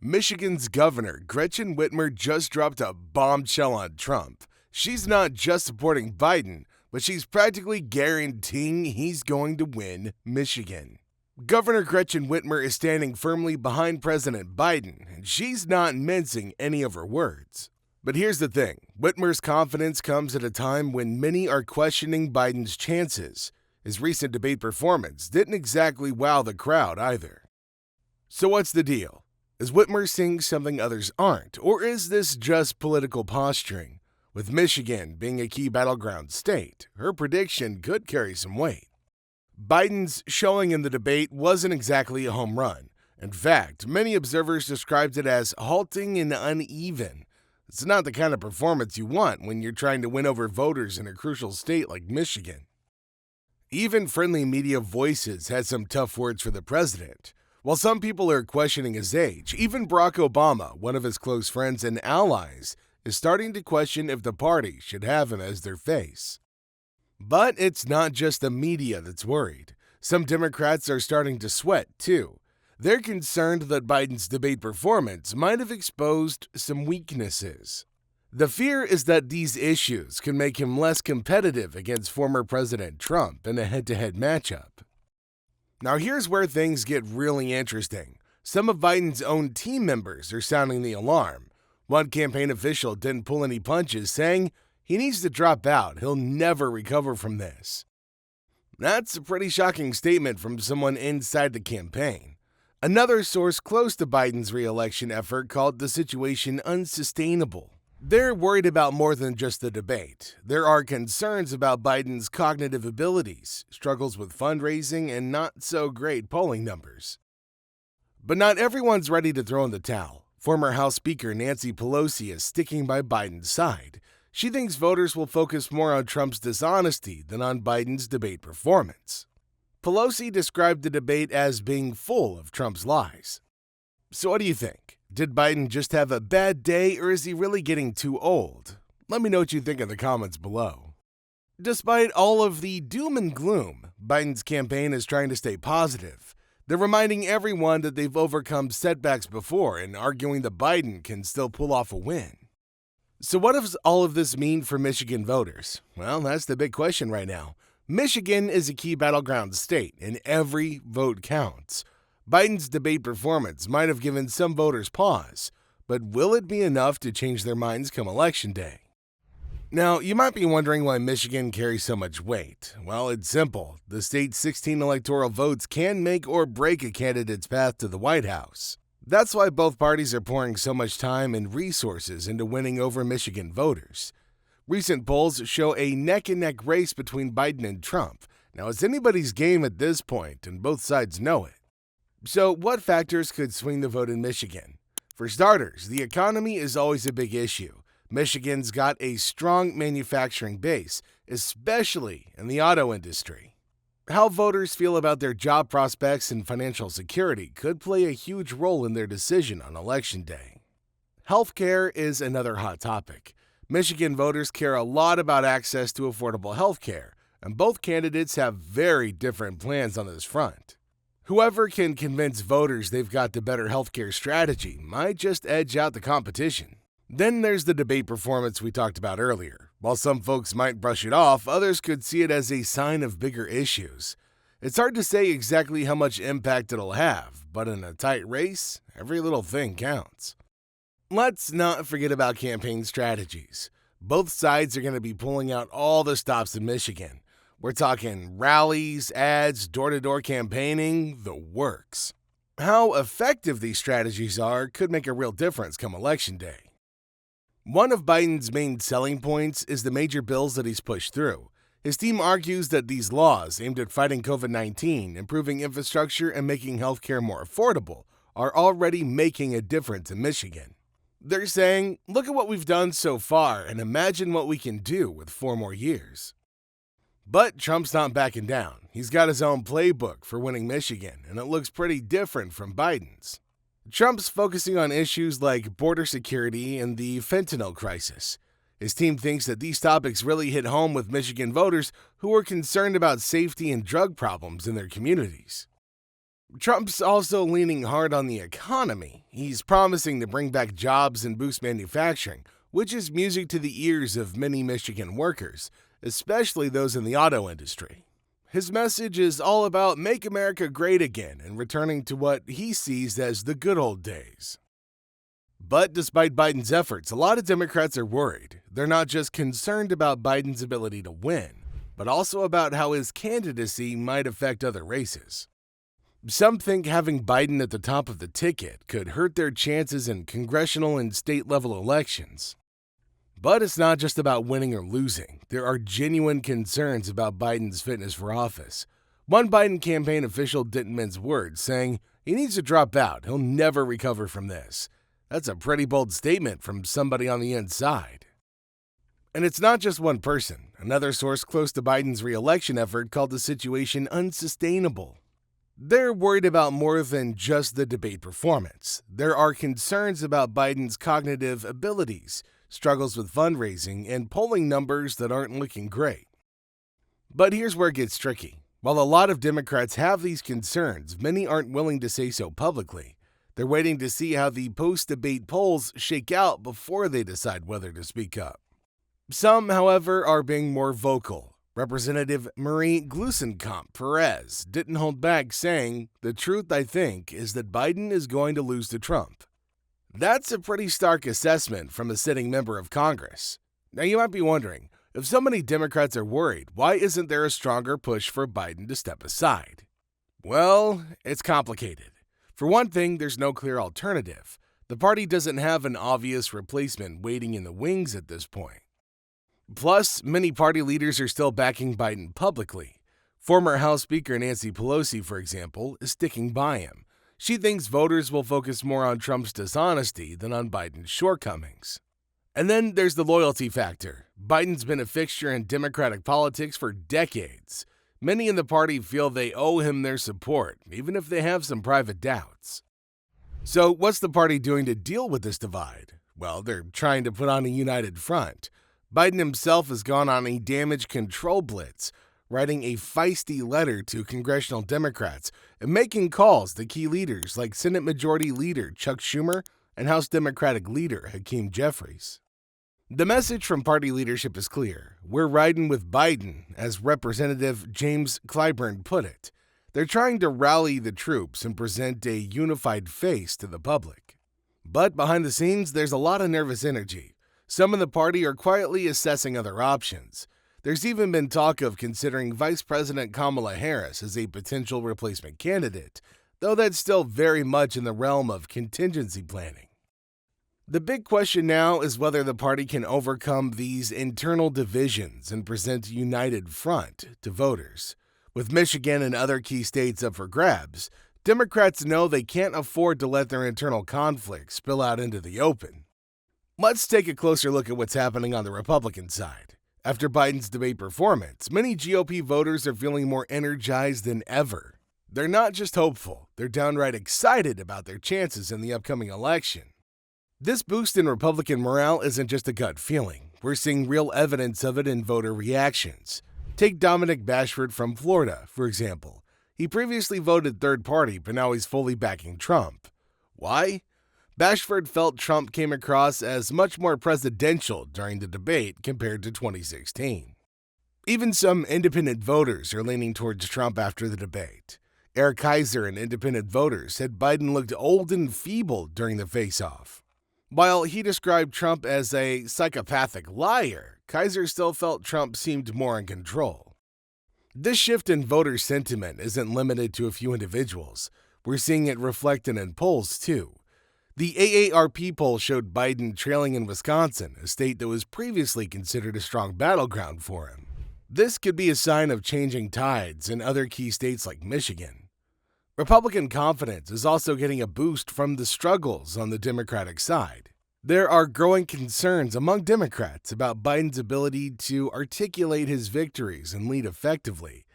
Michigan's governor, Gretchen Whitmer, just dropped a bombshell on Trump. She's not just supporting Biden, but she's practically guaranteeing he's going to win Michigan. Governor Gretchen Whitmer is standing firmly behind President Biden, and she's not mincing any of her words. But here's the thing, Whitmer's confidence comes at a time when many are questioning Biden's chances. His recent debate performance didn't exactly wow the crowd either. So what's the deal? Is Whitmer seeing something others aren't, or is this just political posturing? With Michigan being a key battleground state, her prediction could carry some weight. Biden's showing in the debate wasn't exactly a home run. In fact, many observers described it as halting and uneven. It's not the kind of performance you want when you're trying to win over voters in a crucial state like Michigan. Even friendly media voices had some tough words for the president. While some people are questioning his age, even Barack Obama, one of his close friends and allies, is starting to question if the party should have him as their face. But it's not just the media that's worried. Some Democrats are starting to sweat, too. They're concerned that Biden's debate performance might have exposed some weaknesses. The fear is that these issues can make him less competitive against former President Trump in a head-to-head matchup. Now here's where things get really interesting. Some of Biden's own team members are sounding the alarm. One campaign official didn't pull any punches, saying he needs to drop out. He'll never recover from this. That's a pretty shocking statement from someone inside the campaign. Another source close to Biden's re-election effort called the situation unsustainable. They're worried about more than just the debate. There are concerns about Biden's cognitive abilities, struggles with fundraising, and not so great polling numbers. But not everyone's ready to throw in the towel. Former House Speaker Nancy Pelosi is sticking by Biden's side. She thinks voters will focus more on Trump's dishonesty than on Biden's debate performance. Pelosi described the debate as being full of Trump's lies. So what do you think? Did Biden just have a bad day, or is he really getting too old? Let me know what you think in the comments below. Despite all of the doom and gloom, Biden's campaign is trying to stay positive. They're reminding everyone that they've overcome setbacks before and arguing that Biden can still pull off a win. So what does all of this mean for Michigan voters? Well, that's the big question right now. Michigan is a key battleground state, and every vote counts. Biden's debate performance might have given some voters pause, but will it be enough to change their minds come Election Day? Now, you might be wondering why Michigan carries so much weight. Well, it's simple. The state's 16 electoral votes can make or break a candidate's path to the White House. That's why both parties are pouring so much time and resources into winning over Michigan voters. Recent polls show a neck-and-neck race between Biden and Trump. Now, it's anybody's game at this point, and both sides know it. So, what factors could swing the vote in Michigan? For starters, the economy is always a big issue. Michigan's got a strong manufacturing base, especially in the auto industry. How voters feel about their job prospects and financial security could play a huge role in their decision on Election Day. Healthcare is another hot topic. Michigan voters care a lot about access to affordable healthcare, and both candidates have very different plans on this front. Whoever can convince voters they've got the better healthcare strategy might just edge out the competition. Then there's the debate performance we talked about earlier. While some folks might brush it off, others could see it as a sign of bigger issues. It's hard to say exactly how much impact it'll have, but in a tight race, every little thing counts. Let's not forget about campaign strategies. Both sides are going to be pulling out all the stops in Michigan. We're talking rallies, ads, door-to-door campaigning, the works. How effective these strategies are could make a real difference come Election Day. One of Biden's main selling points is the major bills that he's pushed through. His team argues that these laws aimed at fighting COVID-19, improving infrastructure, and making healthcare more affordable are already making a difference in Michigan. They're saying, look at what we've done so far and imagine what we can do with 4 more years. But Trump's not backing down. He's got his own playbook for winning Michigan, and it looks pretty different from Biden's. Trump's focusing on issues like border security and the fentanyl crisis. His team thinks that these topics really hit home with Michigan voters who are concerned about safety and drug problems in their communities. Trump's also leaning hard on the economy. He's promising to bring back jobs and boost manufacturing, which is music to the ears of many Michigan workers, especially those in the auto industry. His message is all about Make America Great Again and returning to what he sees as the good old days. But despite Biden's efforts, a lot of Democrats are worried. They're not just concerned about Biden's ability to win, but also about how his candidacy might affect other races. Some think having Biden at the top of the ticket could hurt their chances in congressional and state-level elections. But it's not just about winning or losing. There are genuine concerns about Biden's fitness for office. One Biden campaign official didn't mince words, saying he needs to drop out. He'll never recover from this. That's a pretty bold statement from somebody on the inside. And it's not just one person. Another source close to Biden's re-election effort called the situation unsustainable. They're worried about more than just the debate performance. There are concerns about Biden's cognitive abilities, struggles with fundraising, and polling numbers that aren't looking great. But here's where it gets tricky. While a lot of Democrats have these concerns, many aren't willing to say so publicly. They're waiting to see how the post-debate polls shake out before they decide whether to speak up. Some, however, are being more vocal. Representative Marie Gluesenkamp-Perez didn't hold back, saying, "The truth, I think, is that Biden is going to lose to Trump." That's a pretty stark assessment from a sitting member of Congress. Now, you might be wondering, if so many Democrats are worried, why isn't there a stronger push for Biden to step aside? Well, it's complicated. For one thing, there's no clear alternative. The party doesn't have an obvious replacement waiting in the wings at this point. Plus, many party leaders are still backing Biden publicly. Former House Speaker Nancy Pelosi, for example, is sticking by him. She thinks voters will focus more on Trump's dishonesty than on Biden's shortcomings. And then there's the loyalty factor. Biden's been a fixture in Democratic politics for decades. Many in the party feel they owe him their support, even if they have some private doubts. So what's the party doing to deal with this divide? Well, they're trying to put on a united front. Biden himself has gone on a damage control blitz, writing a feisty letter to congressional Democrats and making calls to key leaders like Senate Majority Leader Chuck Schumer and House Democratic Leader Hakeem Jeffries. The message from party leadership is clear. We're riding with Biden, as Representative James Clyburn put it. They're trying to rally the troops and present a unified face to the public. But behind the scenes, there's a lot of nervous energy. Some in the party are quietly assessing other options. There's even been talk of considering Vice President Kamala Harris as a potential replacement candidate, though that's still very much in the realm of contingency planning. The big question now is whether the party can overcome these internal divisions and present a united front to voters. With Michigan and other key states up for grabs, Democrats know they can't afford to let their internal conflicts spill out into the open. Let's take a closer look at what's happening on the Republican side. After Biden's debate performance, many GOP voters are feeling more energized than ever. They're not just hopeful, they're downright excited about their chances in the upcoming election. This boost in Republican morale isn't just a gut feeling. We're seeing real evidence of it in voter reactions. Take Dominic Bashford from Florida, for example. He previously voted third party, but now he's fully backing Trump. Why? Bashford felt Trump came across as much more presidential during the debate compared to 2016. Even some independent voters are leaning towards Trump after the debate. Eric Kaiser, an independent voter, said Biden looked old and feeble during the face-off. While he described Trump as a psychopathic liar, Kaiser still felt Trump seemed more in control. This shift in voter sentiment isn't limited to a few individuals. We're seeing it reflected in polls, too. The AARP poll showed Biden trailing in Wisconsin, a state that was previously considered a strong battleground for him. This could be a sign of changing tides in other key states like Michigan. Republican confidence is also getting a boost from the struggles on the Democratic side. There are growing concerns among Democrats about Biden's ability to articulate his victories and lead effectively.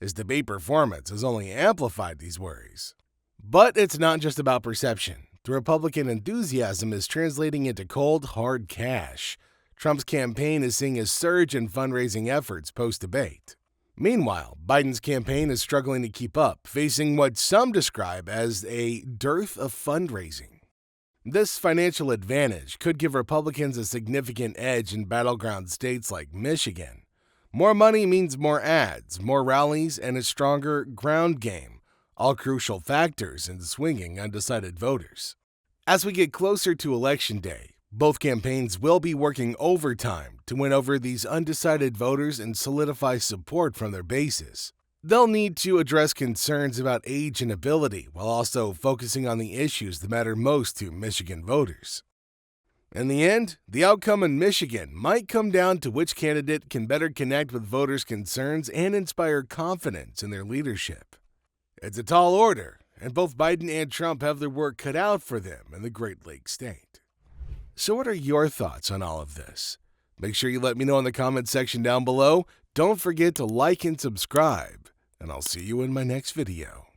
His debate performance has only amplified these worries. But it's not just about perception. The Republican enthusiasm is translating into cold, hard cash. Trump's campaign is seeing a surge in fundraising efforts post-debate. Meanwhile, Biden's campaign is struggling to keep up, facing what some describe as a dearth of fundraising. This financial advantage could give Republicans a significant edge in battleground states like Michigan. More money means more ads, more rallies, and a stronger ground game, all crucial factors in swinging undecided voters. As we get closer to Election Day, both campaigns will be working overtime to win over these undecided voters and solidify support from their bases. They'll need to address concerns about age and ability while also focusing on the issues that matter most to Michigan voters. In the end, the outcome in Michigan might come down to which candidate can better connect with voters' concerns and inspire confidence in their leadership. It's a tall order, and both Biden and Trump have their work cut out for them in the Great Lakes state. So what are your thoughts on all of this? Make sure you let me know in the comment section down below. Don't forget to like and subscribe, and I'll see you in my next video.